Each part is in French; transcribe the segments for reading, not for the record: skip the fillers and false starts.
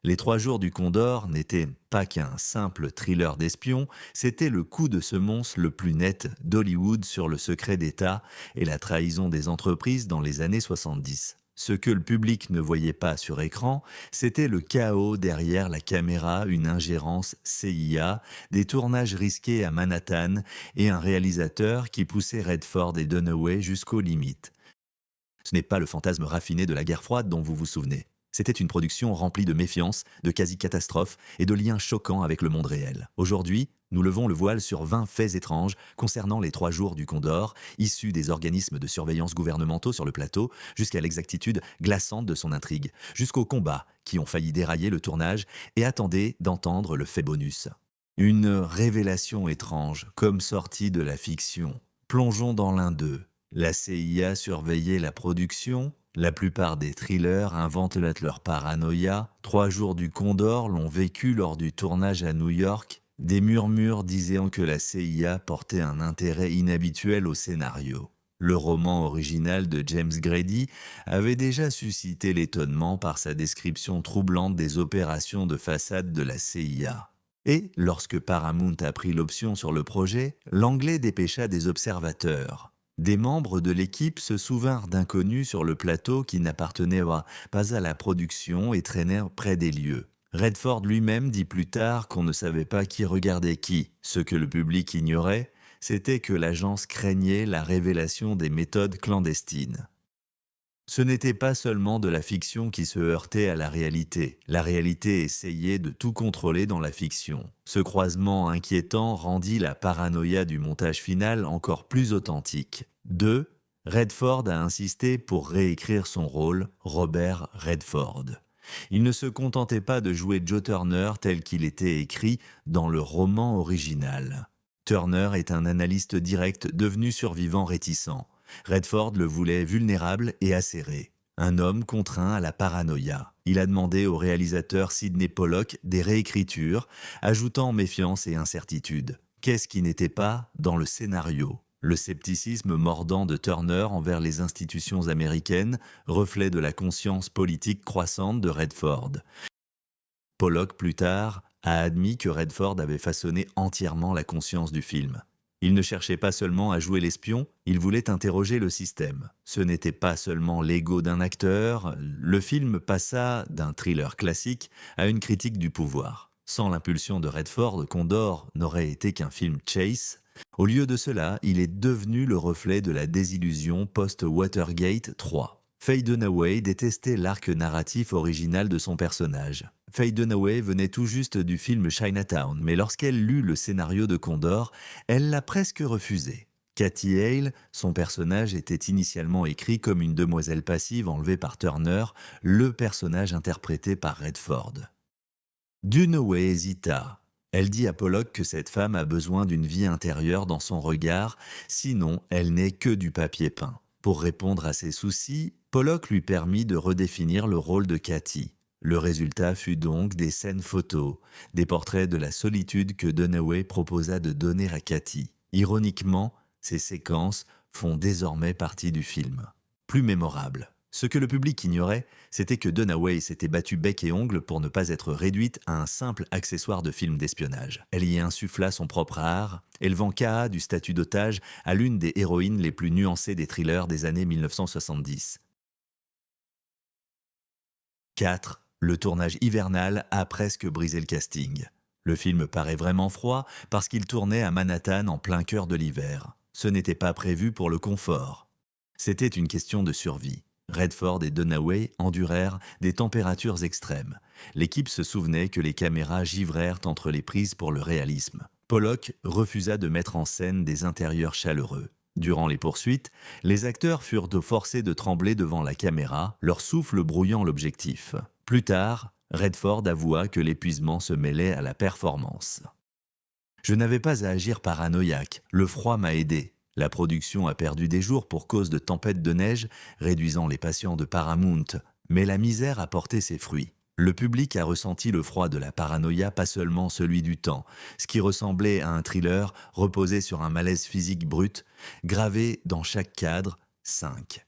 Les 3 jours du Condor n'étaient pas qu'un simple thriller d'espion, c'était le coup de semonce le plus net d'Hollywood sur le secret d'État et la trahison des entreprises dans les années 70. Ce que le public ne voyait pas sur écran, c'était le chaos derrière la caméra, une ingérence CIA, des tournages risqués à Manhattan et un réalisateur qui poussait Redford et Dunaway jusqu'aux limites. Ce n'est pas le fantasme raffiné de la guerre froide dont vous vous souvenez. C'était une production remplie de méfiance, de quasi-catastrophes et de liens choquants avec le monde réel. Aujourd'hui, nous levons le voile sur 20 faits étranges concernant les 3 jours du Condor, issus des organismes de surveillance gouvernementaux sur le plateau, jusqu'à l'exactitude glaçante de son intrigue, jusqu'aux combats qui ont failli dérailler le tournage, et attendez d'entendre le fait bonus. Une révélation étrange, comme sortie de la fiction. Plongeons dans l'un d'eux. La CIA surveillait la production. La plupart des thrillers inventent leur paranoïa. 3 jours du Condor l'ont vécu lors du tournage à New York. Des murmures disaient que la CIA portait un intérêt inhabituel au scénario. Le roman original de James Grady avait déjà suscité l'étonnement par sa description troublante des opérations de façade de la CIA. Et, lorsque Paramount a pris l'option sur le projet, l'anglais dépêcha des observateurs. Des membres de l'équipe se souvinrent d'inconnus sur le plateau qui n'appartenaient pas à la production et traînèrent près des lieux. Redford lui-même dit plus tard qu'on ne savait pas qui regardait qui. Ce que le public ignorait, c'était que l'agence craignait la révélation des méthodes clandestines. Ce n'était pas seulement de la fiction qui se heurtait à la réalité. La réalité essayait de tout contrôler dans la fiction. Ce croisement inquiétant rendit la paranoïa du montage final encore plus authentique. 2. Redford a insisté pour réécrire son rôle, Robert Redford. Il ne se contentait pas de jouer Joe Turner tel qu'il était écrit dans le roman original. Turner est un analyste direct devenu survivant réticent. Redford le voulait vulnérable et acéré. Un homme contraint à la paranoïa. Il a demandé au réalisateur Sidney Pollock des réécritures, ajoutant méfiance et incertitude. Qu'est-ce qui n'était pas dans le scénario? Le scepticisme mordant de Turner envers les institutions américaines, reflet de la conscience politique croissante de Redford. Pollock, plus tard, a admis que Redford avait façonné entièrement la conscience du film. Il ne cherchait pas seulement à jouer l'espion, il voulait interroger le système. Ce n'était pas seulement l'ego d'un acteur, le film passa d'un thriller classique à une critique du pouvoir. Sans l'impulsion de Redford, Condor n'aurait été qu'un film chase. Au lieu de cela, il est devenu le reflet de la désillusion post-Watergate 3. Faye Dunaway détestait l'arc narratif original de son personnage. Faye Dunaway venait tout juste du film Chinatown, mais lorsqu'elle lut le scénario de Condor, elle l'a presque refusé. Cathy Hale, son personnage était initialement écrit comme une demoiselle passive enlevée par Turner, le personnage interprété par Redford. Dunaway hésita. Elle dit à Pollock que cette femme a besoin d'une vie intérieure dans son regard, sinon elle n'est que du papier peint. Pour répondre à ses soucis, Pollock lui permit de redéfinir le rôle de Cathy. Le résultat fut donc des scènes photos, des portraits de la solitude que Dunaway proposa de donner à Cathy. Ironiquement, ces séquences font désormais partie du film. Plus mémorable. Ce que le public ignorait, c'était que Dunaway s'était battue bec et ongle pour ne pas être réduite à un simple accessoire de film d'espionnage. Elle y insuffla son propre art, élevant K.A. du statut d'otage à l'une des héroïnes les plus nuancées des thrillers des années 1970. 4. Le tournage hivernal a presque brisé le casting. Le film paraît vraiment froid parce qu'il tournait à Manhattan en plein cœur de l'hiver. Ce n'était pas prévu pour le confort. C'était une question de survie. Redford et Dunaway endurèrent des températures extrêmes. L'équipe se souvenait que les caméras givrèrent entre les prises pour le réalisme. Pollock refusa de mettre en scène des intérieurs chaleureux. Durant les poursuites, les acteurs furent forcés de trembler devant la caméra, leur souffle brouillant l'objectif. Plus tard, Redford avoua que l'épuisement se mêlait à la performance. Je n'avais pas à agir paranoïaque, le froid m'a aidé. La production a perdu des jours pour cause de tempêtes de neige, réduisant les patients de Paramount, mais la misère a porté ses fruits. Le public a ressenti le froid de la paranoïa, pas seulement celui du temps. Ce qui ressemblait à un thriller reposait sur un malaise physique brut, gravé dans chaque cadre, 5.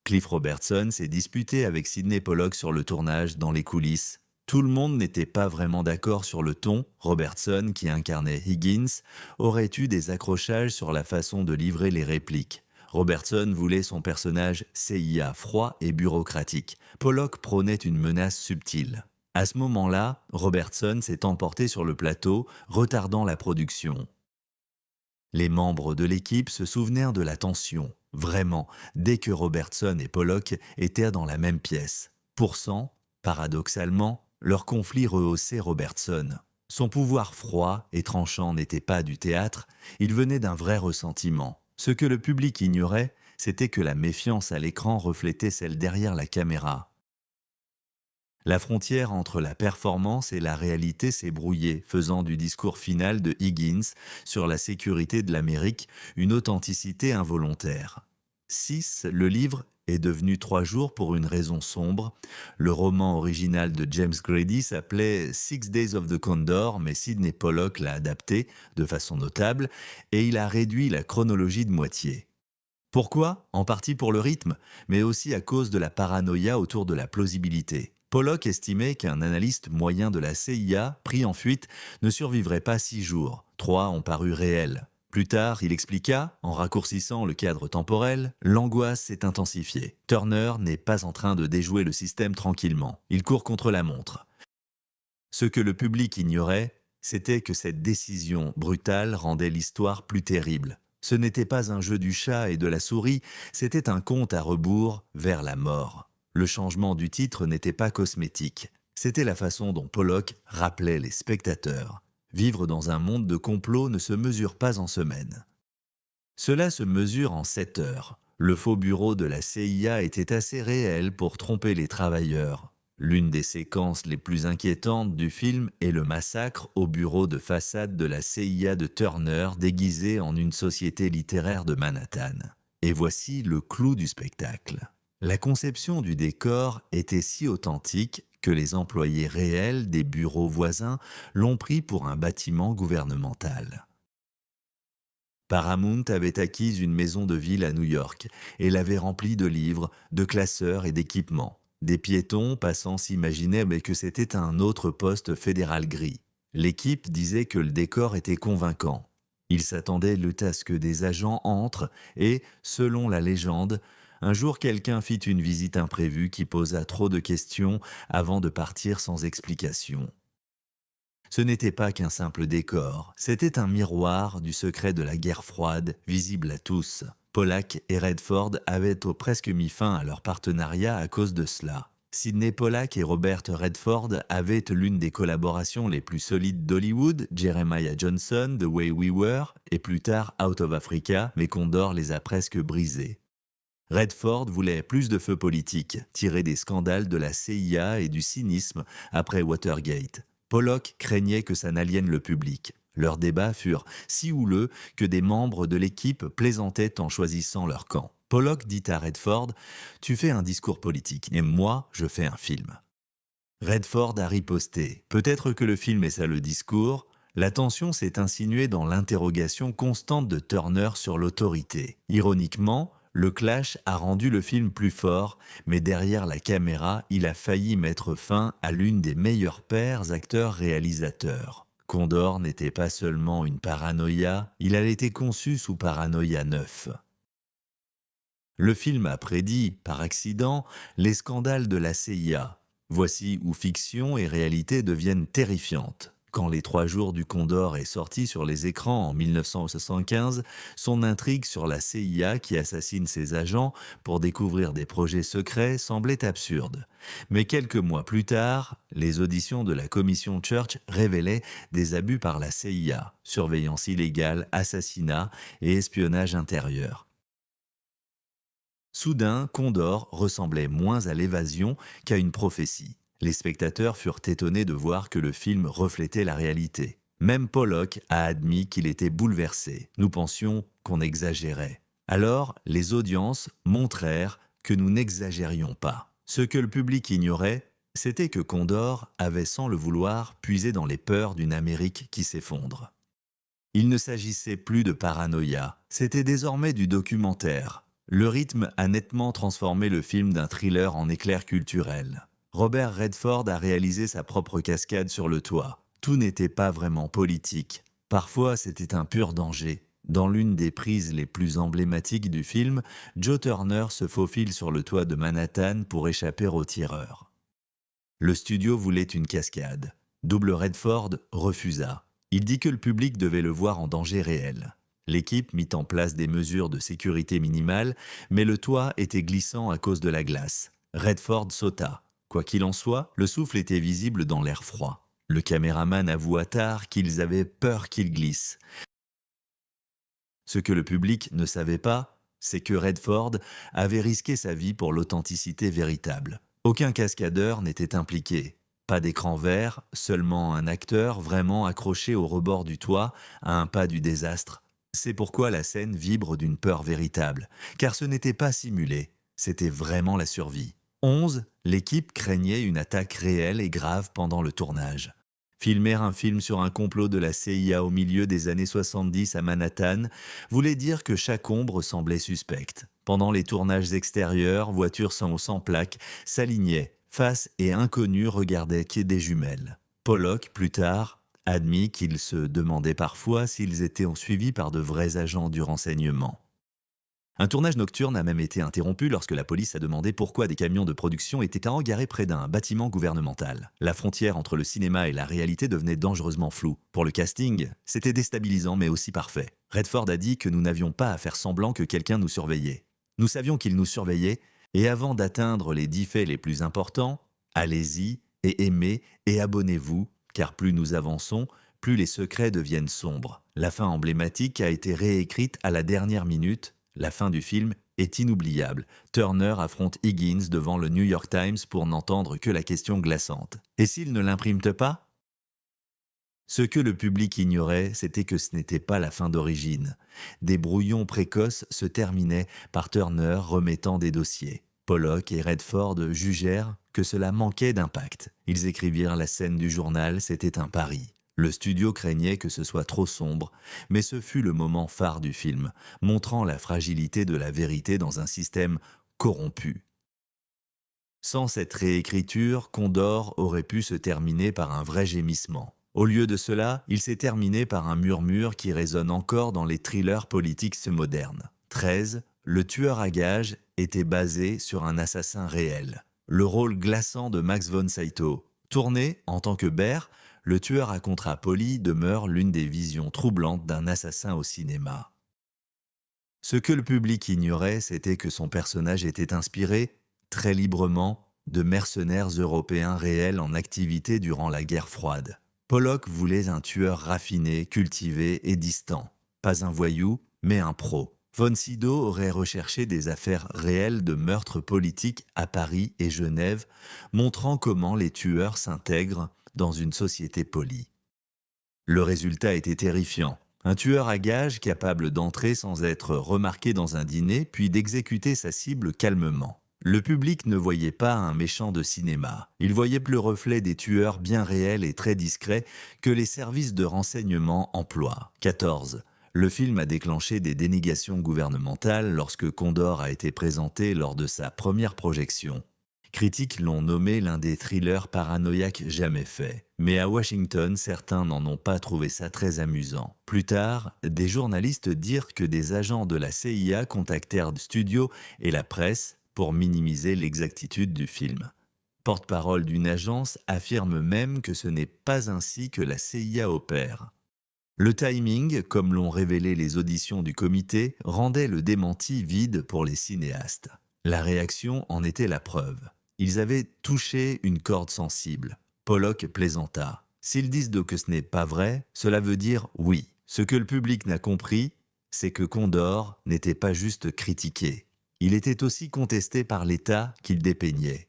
Cliff Robertson s'est disputé avec Sidney Pollock sur le tournage dans les coulisses. Tout le monde n'était pas vraiment d'accord sur le ton. Robertson, qui incarnait Higgins, aurait eu des accrochages sur la façon de livrer les répliques. Robertson voulait son personnage CIA froid et bureaucratique. Pollock prônait une menace subtile. À ce moment-là, Robertson s'est emporté sur le plateau, retardant la production. Les membres de l'équipe se souvenèrent de la tension, vraiment, dès que Robertson et Pollock étaient dans la même pièce. Pourtant, paradoxalement, leur conflit rehaussait Robertson. Son pouvoir froid et tranchant n'était pas du théâtre, il venait d'un vrai ressentiment. Ce que le public ignorait, c'était que la méfiance à l'écran reflétait celle derrière la caméra. La frontière entre la performance et la réalité s'est brouillée, faisant du discours final de Higgins sur la sécurité de l'Amérique une authenticité involontaire. 6. Le livre est devenu 3 jours pour une raison sombre. Le roman original de James Grady s'appelait Six Days of the Condor, mais Sidney Pollock l'a adapté de façon notable et il a réduit la chronologie de moitié. Pourquoi? En partie pour le rythme, mais aussi à cause de la paranoïa autour de la plausibilité. Pollock estimait qu'un analyste moyen de la CIA, pris en fuite, ne survivrait pas 6 jours. 3 ont paru réels. Plus tard, il expliqua, en raccourcissant le cadre temporel, l'angoisse s'est intensifiée. Turner n'est pas en train de déjouer le système tranquillement. Il court contre la montre. Ce que le public ignorait, c'était que cette décision brutale rendait l'histoire plus terrible. Ce n'était pas un jeu du chat et de la souris, c'était un compte à rebours vers la mort. Le changement du titre n'était pas cosmétique. C'était la façon dont Pollock rappelait les spectateurs. Vivre dans un monde de complot ne se mesure pas en semaines. Cela se mesure en 7 heures. Le faux bureau de la CIA était assez réel pour tromper les travailleurs. L'une des séquences les plus inquiétantes du film est le massacre au bureau de façade de la CIA de Turner déguisé en une société littéraire de Manhattan. Et voici le clou du spectacle. La conception du décor était si authentique que les employés réels des bureaux voisins l'ont pris pour un bâtiment gouvernemental. Paramount avait acquis une maison de ville à New York et l'avait remplie de livres, de classeurs et d'équipements. Des piétons passant s'imaginaient mais que c'était un autre poste fédéral gris. L'équipe disait que le décor était convaincant. Ils s'attendaient à ce que des agents entrent et, selon la légende, un jour quelqu'un fit une visite imprévue qui posa trop de questions avant de partir sans explication. Ce n'était pas qu'un simple décor, c'était un miroir du secret de la guerre froide, visible à tous. Pollack et Redford avaient presque mis fin à leur partenariat à cause de cela. Sidney Pollack et Robert Redford avaient l'une des collaborations les plus solides d'Hollywood, Jeremiah Johnson, The Way We Were, et plus tard Out of Africa, mais Condor les a presque brisés. Redford voulait plus de feu politique, tiré des scandales de la CIA et du cynisme après Watergate. Pollock craignait que ça n'aliène le public. Leurs débats furent si houleux que des membres de l'équipe plaisantaient en choisissant leur camp. Pollock dit à Redford « Tu fais un discours politique et moi, je fais un film ». Redford a riposté. Peut-être que le film est ça le discours. La tension s'est insinuée dans l'interrogation constante de Turner sur l'autorité. Ironiquement, le clash a rendu le film plus fort, mais derrière la caméra, il a failli mettre fin à l'une des meilleures paires acteurs-réalisateurs. Condor n'était pas seulement une paranoïa, il a été conçu sous paranoïa 9. Le film a prédit, par accident, les scandales de la CIA. Voici où fiction et réalité deviennent terrifiantes. Quand Les 3 jours du Condor est sorti sur les écrans en 1975, son intrigue sur la CIA qui assassine ses agents pour découvrir des projets secrets semblait absurde. Mais quelques mois plus tard, les auditions de la commission Church révélaient des abus par la CIA, surveillance illégale, assassinat et espionnage intérieur. Soudain, Condor ressemblait moins à l'évasion qu'à une prophétie. Les spectateurs furent étonnés de voir que le film reflétait la réalité. Même Pollock a admis qu'il était bouleversé. Nous pensions qu'on exagérait. Alors, les audiences montrèrent que nous n'exagérions pas. Ce que le public ignorait, c'était que Condor avait sans le vouloir puisé dans les peurs d'une Amérique qui s'effondre. Il ne s'agissait plus de paranoïa, c'était désormais du documentaire. Le rythme a nettement transformé le film d'un thriller en éclair culturel. Robert Redford a réalisé sa propre cascade sur le toit. Tout n'était pas vraiment politique. Parfois, c'était un pur danger. Dans l'une des prises les plus emblématiques du film, Joe Turner se faufile sur le toit de Manhattan pour échapper aux tireurs. Le studio voulait une cascade. Double Redford refusa. Il dit que le public devait le voir en danger réel. L'équipe mit en place des mesures de sécurité minimales, mais le toit était glissant à cause de la glace. Redford sauta. Quoi qu'il en soit, le souffle était visible dans l'air froid. Le caméraman avoua tard qu'ils avaient peur qu'il glisse. Ce que le public ne savait pas, c'est que Redford avait risqué sa vie pour l'authenticité véritable. Aucun cascadeur n'était impliqué. Pas d'écran vert, seulement un acteur vraiment accroché au rebord du toit, à un pas du désastre. C'est pourquoi la scène vibre d'une peur véritable, car ce n'était pas simulé, c'était vraiment la survie. 11. L'équipe craignait une attaque réelle et grave pendant le tournage. Filmer un film sur un complot de la CIA au milieu des années 70 à Manhattan voulait dire que chaque ombre semblait suspecte. Pendant les tournages extérieurs, voitures sans plaque s'alignaient, face et inconnus regardaient quai des jumelles. Pollock, plus tard, admit qu'il se demandait parfois s'ils étaient suivis par de vrais agents du renseignement. Un tournage nocturne a même été interrompu lorsque la police a demandé pourquoi des camions de production étaient engarés près d'un bâtiment gouvernemental. La frontière entre le cinéma et la réalité devenait dangereusement floue. Pour le casting, c'était déstabilisant mais aussi parfait. Redford a dit que nous n'avions pas à faire semblant que quelqu'un nous surveillait. Nous savions qu'il nous surveillait, et avant d'atteindre les 10 faits les plus importants, allez-y et aimez et abonnez-vous, car plus nous avançons, plus les secrets deviennent sombres. La fin emblématique a été réécrite à la dernière minute. La fin du film est inoubliable. Turner affronte Higgins devant le New York Times pour n'entendre que la question glaçante. Et s'il ne l'imprime pas? Ce que le public ignorait, c'était que ce n'était pas la fin d'origine. Des brouillons précoces se terminaient par Turner remettant des dossiers. Pollock et Redford jugèrent que cela manquait d'impact. Ils écrivirent la scène du journal, c'était un pari. Le studio craignait que ce soit trop sombre, mais ce fut le moment phare du film, montrant la fragilité de la vérité dans un système corrompu. Sans cette réécriture, Condor aurait pu se terminer par un vrai gémissement. Au lieu de cela, il s'est terminé par un murmure qui résonne encore dans les thrillers politiques modernes. 13. Le tueur à gages était basé sur un assassin réel. Le rôle glaçant de Max von Sydow. Tourné en tant que Bear, le tueur à contrat poli demeure l'une des visions troublantes d'un assassin au cinéma. Ce que le public ignorait, c'était que son personnage était inspiré, très librement, de mercenaires européens réels en activité durant la guerre froide. Pollock voulait un tueur raffiné, cultivé et distant. Pas un voyou, mais un pro. Von Sydow aurait recherché des affaires réelles de meurtres politiques à Paris et Genève, montrant comment les tueurs s'intègrent dans une société polie. Le résultat était terrifiant. Un tueur à gages capable d'entrer sans être remarqué dans un dîner, puis d'exécuter sa cible calmement. Le public ne voyait pas un méchant de cinéma. Il voyait le reflet des tueurs bien réels et très discrets que les services de renseignement emploient. 14. Le film a déclenché des dénégations gouvernementales lorsque Condor a été présenté lors de sa première projection. Critiques l'ont nommé l'un des thrillers paranoïaques jamais faits. Mais à Washington, certains n'en ont pas trouvé ça très amusant. Plus tard, des journalistes dirent que des agents de la CIA contactèrent le studio et la presse pour minimiser l'exactitude du film. Porte-parole d'une agence affirme même que ce n'est pas ainsi que la CIA opère. Le timing, comme l'ont révélé les auditions du comité, rendait le démenti vide pour les cinéastes. La réaction en était la preuve. Ils avaient touché une corde sensible. Pollock plaisanta. S'ils disent que ce n'est pas vrai, cela veut dire oui. Ce que le public n'a compris, c'est que Condor n'était pas juste critiqué. Il était aussi contesté par l'État qu'il dépeignait.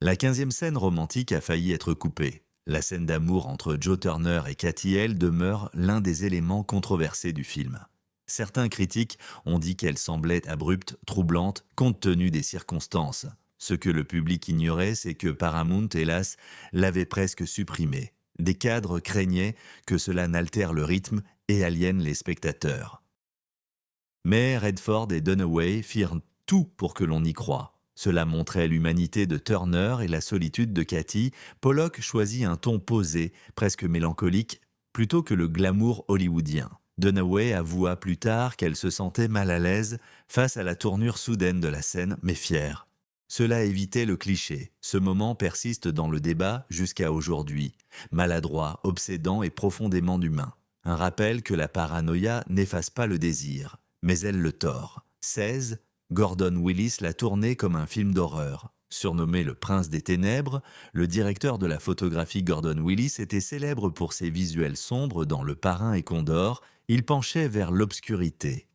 La 15e scène romantique a failli être coupée. La scène d'amour entre Joe Turner et Cathy Hale demeure l'un des éléments controversés du film. Certains critiques ont dit qu'elle semblait abrupte, troublante, compte tenu des circonstances. Ce que le public ignorait, c'est que Paramount, hélas, l'avait presque supprimée. Des cadres craignaient que cela n'altère le rythme et aliène les spectateurs. Mais Redford et Dunaway firent tout pour que l'on y croie. Cela montrait l'humanité de Turner et la solitude de Cathy. Pollock choisit un ton posé, presque mélancolique, plutôt que le glamour hollywoodien. Dunaway avoua plus tard qu'elle se sentait mal à l'aise face à la tournure soudaine de la scène, mais fière. Cela évitait le cliché. Ce moment persiste dans le débat jusqu'à aujourd'hui. Maladroit, obsédant et profondément humain. Un rappel que la paranoïa n'efface pas le désir, mais elle le tord. 16. Gordon Willis l'a tourné comme un film d'horreur. Surnommé le Prince des Ténèbres, le directeur de la photographie Gordon Willis était célèbre pour ses visuels sombres dans Le Parrain et Condor. Il penchait vers l'obscurité.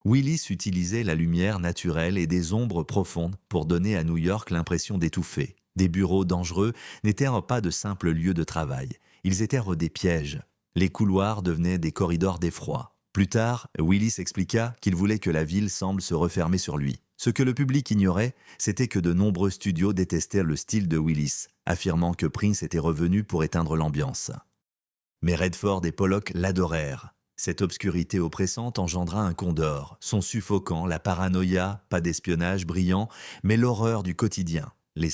Willis utilisait la lumière naturelle et des ombres profondes pour donner à New York l'impression d'étouffer. Des bureaux dangereux n'étaient pas de simples lieux de travail. Ils étaient des pièges. Les couloirs devenaient des corridors d'effroi. Plus tard, Willis expliqua qu'il voulait que la ville semble se refermer sur lui. Ce que le public ignorait, c'était que de nombreux studios détestaient le style de Willis, affirmant que Prince était revenu pour éteindre l'ambiance. Mais Redford et Pollock l'adorèrent. Cette obscurité oppressante engendra un Condor, son suffocant, la paranoïa, pas d'espionnage brillant, mais l'horreur du quotidien. Les